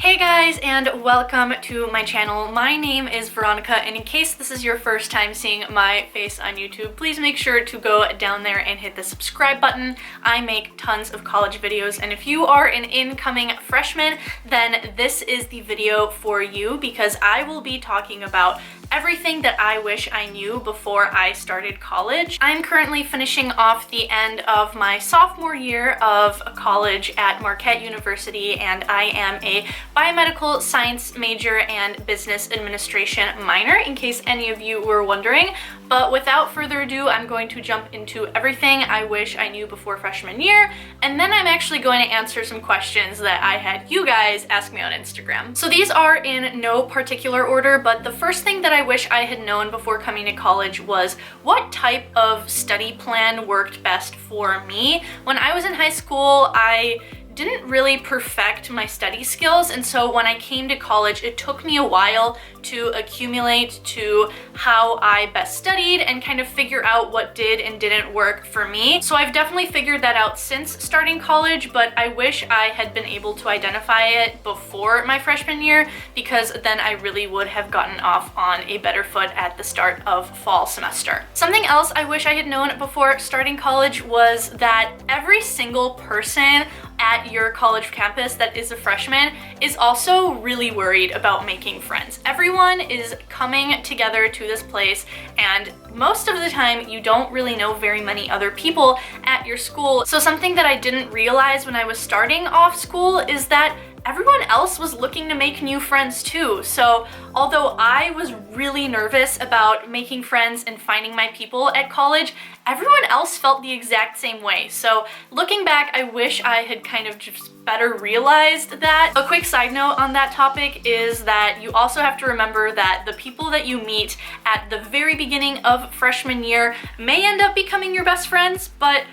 Hey guys, and welcome to my channel. My name is Veronica, and in case this is your first time seeing my face on YouTube, please make sure to go down there and hit the subscribe button. I make tons of college videos, and if you are an incoming freshman, then this is the video for you because I will be talking about everything that I wish I knew before I started college. I'm currently finishing off the end of my sophomore year of college at Marquette University, and I am a biomedical science major and business administration minor, in case any of you were wondering. But without further ado, I'm going to jump into everything I wish I knew before freshman year, and then I'm actually going to answer some questions that I had you guys ask me on Instagram. So these are in no particular order, but the first thing that I wish I had known before coming to college was what type of study plan worked best for me. When I was in high school, I didn't really perfect my study skills, and so when I came to college, it took me a while to accumulate to how I best studied and kind of figure out what did and didn't work for me. So I've definitely figured that out since starting college, but I wish I had been able to identify it before my freshman year, because then I really would have gotten off on a better foot at the start of fall semester. Something else I wish I had known before starting college was that every single person at your college campus that is a freshman is also really worried about making friends. Everyone is coming together to this place, and most of the time you don't really know very many other people at your school. So something that I didn't realize when I was starting off school is that everyone else was looking to make new friends too. So although I was really nervous about making friends and finding my people at college, everyone else felt the exact same way. So looking back, I wish I had kind of just better realized that. A quick side note on that topic is that you also have to remember that the people that you meet at the very beginning of freshman year may end up becoming your best friends, but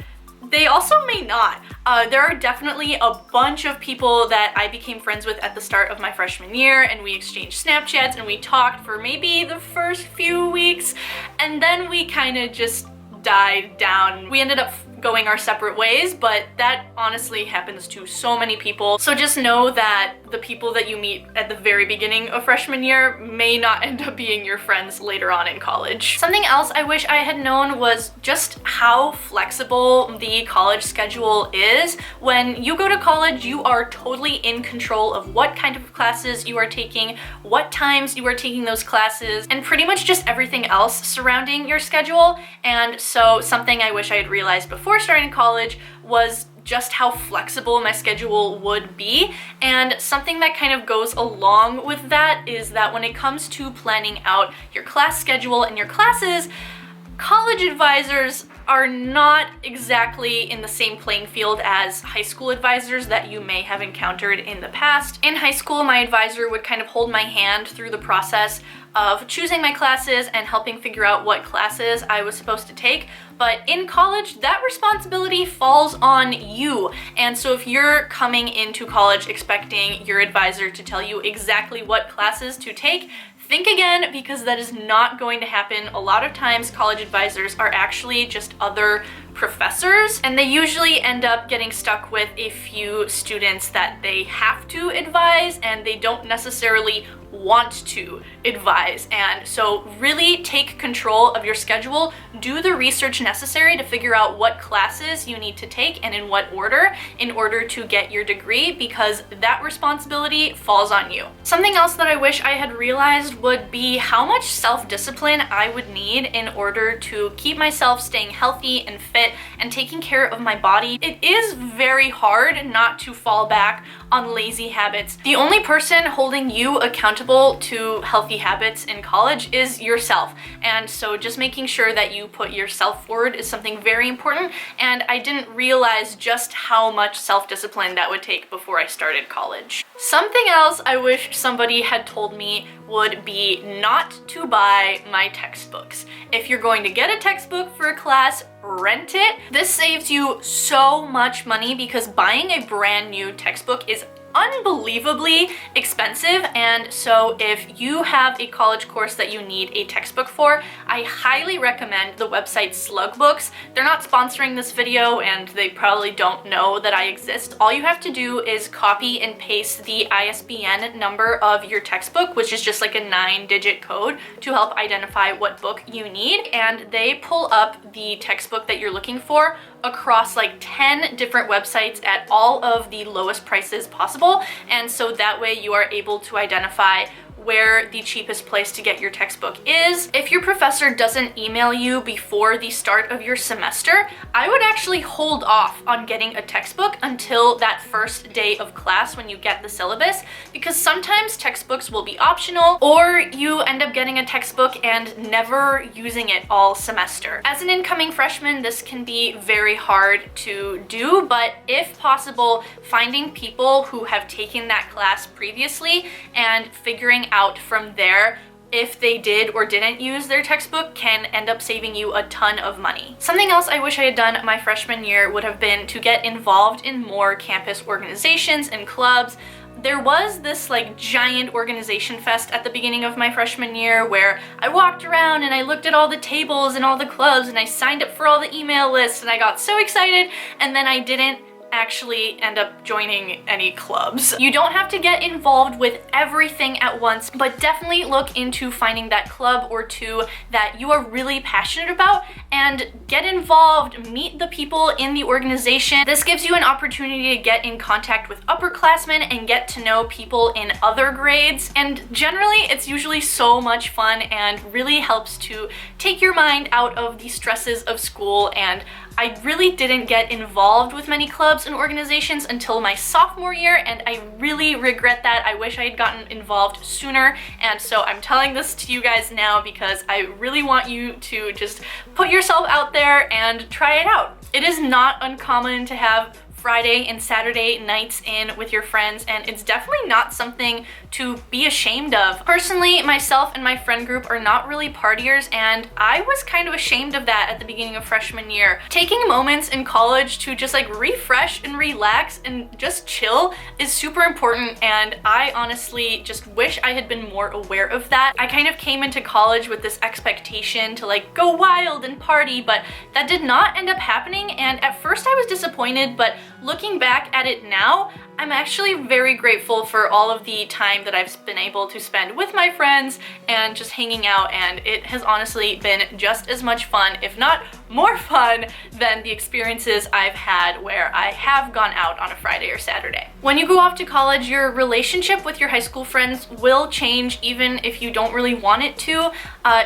they also may not. There are definitely a bunch of people that I became friends with at the start of my freshman year, and we exchanged Snapchats and we talked for maybe the first few weeks, and then we kind of just died down. We ended up going our separate ways, but that honestly happens to so many people. So just know that the people that you meet at the very beginning of freshman year may not end up being your friends later on in college. Something else I wish I had known was just how flexible the college schedule is. When you go to college, you are totally in control of what kind of classes you are taking, what times you are taking those classes, and pretty much just everything else surrounding your schedule. And so something I wish I had realized before starting college was just how flexible my schedule would be. And something that kind of goes along with that is that when it comes to planning out your class schedule and your classes, college advisors are not exactly in the same playing field as high school advisors that you may have encountered in the past. In high school, my advisor would kind of hold my hand through the process of choosing my classes and helping figure out what classes I was supposed to take. But in college, that responsibility falls on you. And so if you're coming into college expecting your advisor to tell you exactly what classes to take, think again, because that is not going to happen. A lot of times college advisors are actually just other professors, and they usually end up getting stuck with a few students that they have to advise and they don't necessarily want to advise. And so really take control of your schedule, do the research necessary to figure out what classes you need to take and in what order in order to get your degree, because that responsibility falls on you. Something else that I wish I had realized would be how much self-discipline I would need in order to keep myself staying healthy and fit and taking care of my body. It is very hard not to fall back on lazy habits. The only person holding you accountable to healthy habits in college is yourself. And so just making sure that you put yourself forward is something very important. And I didn't realize just how much self-discipline that would take before I started college. Something else I wish somebody had told me would be not to buy my textbooks. If you're going to get a textbook for a class, rent it. This saves you so much money because buying a brand new textbook is unbelievably expensive. And so if you have a college course that you need a textbook for, I highly recommend the website Slug Books. They're not sponsoring this video and they probably don't know that I exist. All you have to do is copy and paste the ISBN number of your textbook, which is just like a 9-digit code to help identify what book you need. And they pull up the textbook that you're looking for across like 10 different websites at all of the lowest prices possible. And so that way you are able to identify where the cheapest place to get your textbook is. If your professor doesn't email you before the start of your semester, I would actually hold off on getting a textbook until that first day of class when you get the syllabus, because sometimes textbooks will be optional, or you end up getting a textbook and never using it all semester. As an incoming freshman, this can be very hard to do, but if possible, finding people who have taken that class previously and figuring out from there if they did or didn't use their textbook can end up saving you a ton of money. Something else I wish I had done my freshman year would have been to get involved in more campus organizations and clubs. There was this like giant organization fest at the beginning of my freshman year where I walked around and I looked at all the tables and all the clubs and I signed up for all the email lists and I got so excited, and then I didn't actually end up joining any clubs. You don't have to get involved with everything at once, but definitely look into finding that club or two that you are really passionate about and get involved, meet the people in the organization. This gives you an opportunity to get in contact with upperclassmen and get to know people in other grades. And generally, it's usually so much fun and really helps to take your mind out of the stresses of school. And I really didn't get involved with many clubs and organizations until my sophomore year, and I really regret that. I wish I had gotten involved sooner, and so I'm telling this to you guys now because I really want you to just put yourself out there and try it out. It is not uncommon to have Friday and Saturday nights in with your friends, and it's definitely not something to be ashamed of. Personally, myself and my friend group are not really partiers, and I was kind of ashamed of that at the beginning of freshman year. Taking moments in college to just like refresh and relax and just chill is super important, and I honestly just wish I had been more aware of that. I kind of came into college with this expectation to like go wild and party, but that did not end up happening, and at first I was disappointed, but looking back at it now, I'm actually very grateful for all of the time that I've been able to spend with my friends and just hanging out, and it has honestly been just as much fun, if not more fun, than the experiences I've had where I have gone out on a Friday or Saturday. When you go off to college, your relationship with your high school friends will change even if you don't really want it to.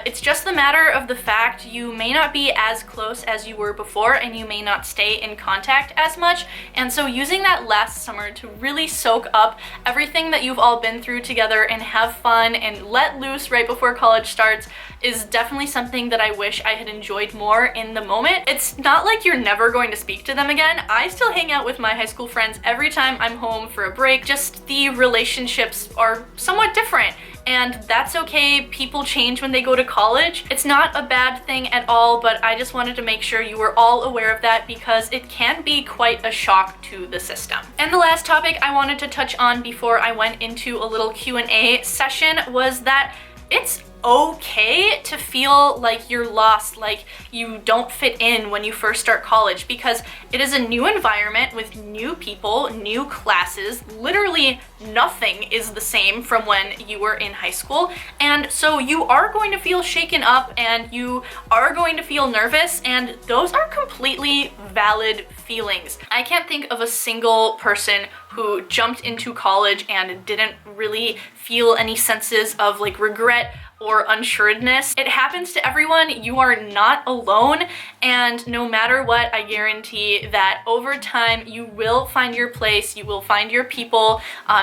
It's just the matter of the fact you may not be as close as you were before, and you may not stay in contact as much, and so using that last summer to really soak up everything that you've all been through together and have fun and let loose right before college starts is definitely something that I wish I had enjoyed more in the moment. It's not like you're never going to speak to them again. I still hang out with my high school friends every time I'm home for a break, just the relationships are somewhat different. And that's okay. People change when they go to college. It's not a bad thing at all, but I just wanted to make sure you were all aware of that because it can be quite a shock to the system. And the last topic I wanted to touch on before I went into a little Q&A session was that it's okay to feel like you're lost, like you don't fit in when you first start college, because it is a new environment with new people, new classes. Literally nothing is the same from when you were in high school, and so you are going to feel shaken up and you are going to feel nervous, and those are completely valid feelings. I can't think of a single person who jumped into college and didn't really feel any senses of like regret or unsureness. It happens to everyone. You are not alone, and no matter what, I guarantee that over time you will find your place, you will find your people.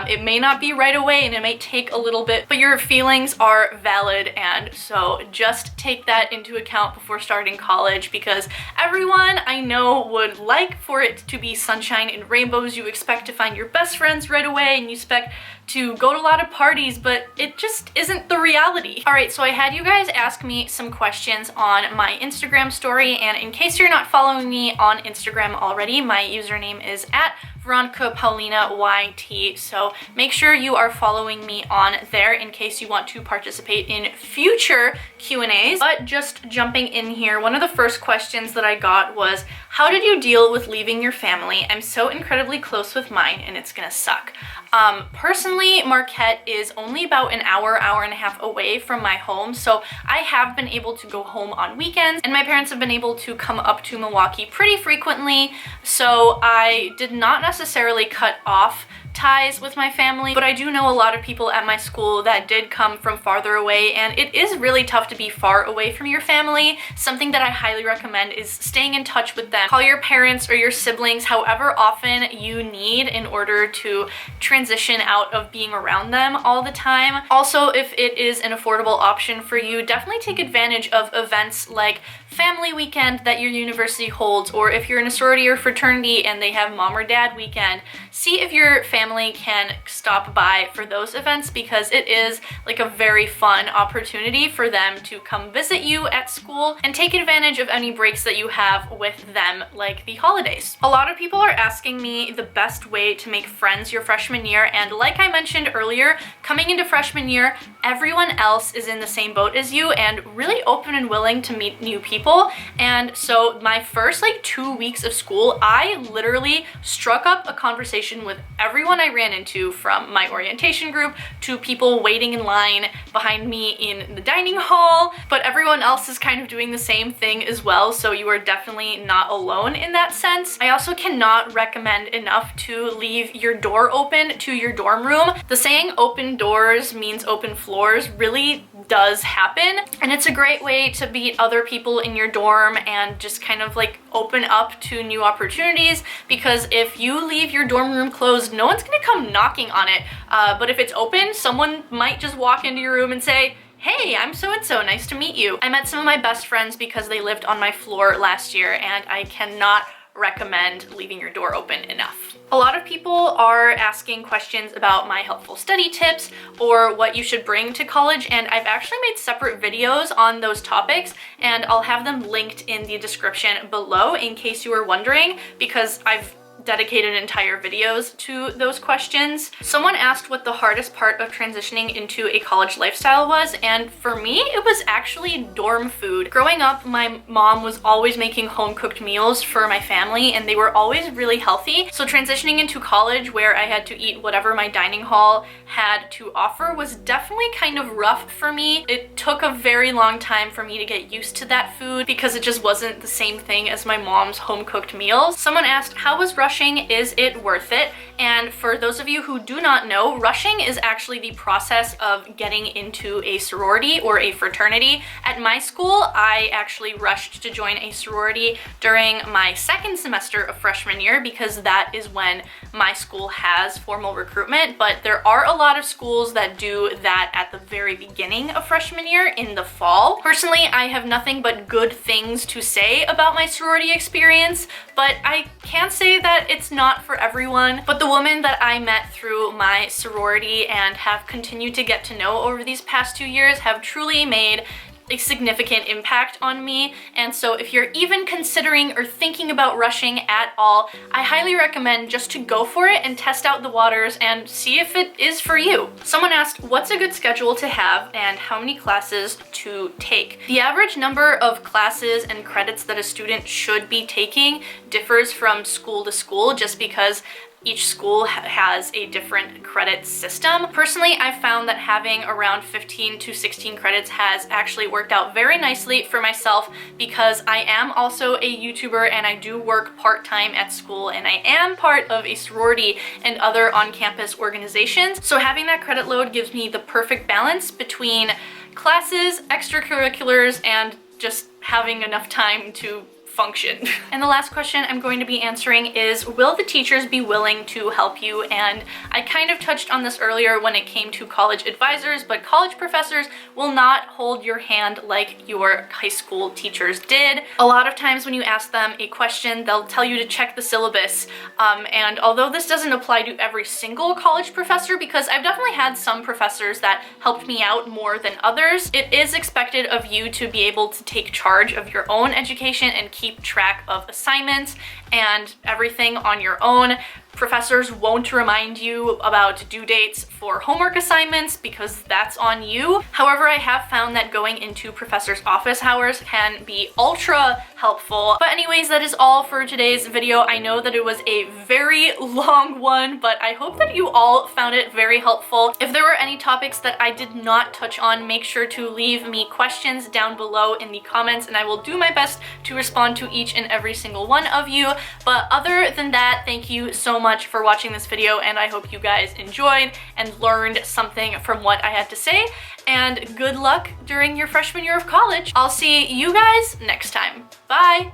It may not be right away and it may take a little bit, but your feelings are valid, and so just take that into account before starting college, because everyone I know would like for it to be sunshine and rainbows. You expect to find your best friends right away and you expect to go to a lot of parties, but it just isn't the reality. All right, so I had you guys ask me some questions on my Instagram story, and in case you're not following me on Instagram already, my username is Veronica, Paulina, YT. So make sure you are following me on there in case you want to participate in future Q&As. But just jumping in here, one of the first questions that I got was, how did you deal with leaving your family? I'm so incredibly close with mine and it's gonna suck. Personally, Marquette is only about an hour, hour and a half away from my home, so I have been able to go home on weekends, and my parents have been able to come up to Milwaukee pretty frequently, so I did not necessarily cut off ties with my family, but I do know a lot of people at my school that did come from farther away, and it is really tough to be far away from your family. Something that I highly recommend is staying in touch with them. Call your parents or your siblings however often you need in order to transition out of being around them all the time. Also, if it is an affordable option for you, definitely take advantage of events like family weekend that your university holds, or if you're in a sorority or fraternity and they have mom or dad weekend, see if your family can stop by for those events, because it is like a very fun opportunity for them to come visit you at school and take advantage of any breaks that you have with them, like the holidays. A lot of people are asking me the best way to make friends your freshman year, and like I mentioned earlier, coming into freshman year, everyone else is in the same boat as you and really open and willing to meet new people. And so my first 2 weeks of school, I literally struck up a conversation with everyone I ran into, from my orientation group to people waiting in line behind me in the dining hall, but everyone else is kind of doing the same thing as well, so you are definitely not alone in that sense. I also cannot recommend enough to leave your door open to your dorm room. The saying open doors means open floors really does happen, and it's a great way to meet other people in your dorm and just kind of open up to new opportunities, because if you leave your dorm room closed, no one's gonna come knocking on it, but if it's open, someone might just walk into your room and say, "Hey, I'm so-and-so, nice to meet you." I met some of my best friends because they lived on my floor last year, and I cannot recommend leaving your door open enough. A lot of people are asking questions about my helpful study tips or what you should bring to college, and I've actually made separate videos on those topics, and I'll have them linked in the description below in case you were wondering, because I've dedicated entire videos to those questions. Someone asked what the hardest part of transitioning into a college lifestyle was, and for me, it was actually dorm food. Growing up, my mom was always making home-cooked meals for my family, and they were always really healthy. So transitioning into college, where I had to eat whatever my dining hall had to offer, was definitely kind of rough for me. It took a very long time for me to get used to that food because it just wasn't the same thing as my mom's home-cooked meals. Someone asked, how was rushing? Is it worth it? And for those of you who do not know, rushing is actually the process of getting into a sorority or a fraternity. At my school, I actually rushed to join a sorority during my second semester of freshman year, because that is when my school has formal recruitment, but there are a lot of schools that do that at the very beginning of freshman year in the fall. Personally, I have nothing but good things to say about my sorority experience, but I can say that it's not for everyone. But the women that I met through my sorority and have continued to get to know over these past 2 years have truly made a significant impact on me, and so if you're even considering or thinking about rushing at all, I highly recommend just to go for it and test out the waters and see if it is for you. Someone asked, what's a good schedule to have and how many classes to take? The average number of classes and credits that a student should be taking differs from school to school, just because each school has a different credit system. Personally, I've found that having around 15 to 16 credits has actually worked out very nicely for myself, because I am also a YouTuber and I do work part-time at school, and I am part of a sorority and other on-campus organizations. So having that credit load gives me the perfect balance between classes, extracurriculars, and just having enough time to function. And the last question I'm going to be answering is, will the teachers be willing to help you? And I kind of touched on this earlier when it came to college advisors, but college professors will not hold your hand like your high school teachers did. A lot of times when you ask them a question, they'll tell you to check the syllabus. And although this doesn't apply to every single college professor, because I've definitely had some professors that helped me out more than others, it is expected of you to be able to take charge of your own education and keep track of assignments and everything on your own. professors won't remind you about due dates for homework assignments because that's on you. However, I have found that going into professors' office hours can be ultra helpful. But anyways, that is all for today's video. I know that it was a very long one, but I hope that you all found it very helpful. If there were any topics that I did not touch on, make sure to leave me questions down below in the comments, and I will do my best to respond to each and every single one of you. But other than that, thank you so much for watching this video, and I hope you guys enjoyed and learned something from what I had to say, and good luck during your freshman year of college. I'll see you guys next time. Bye!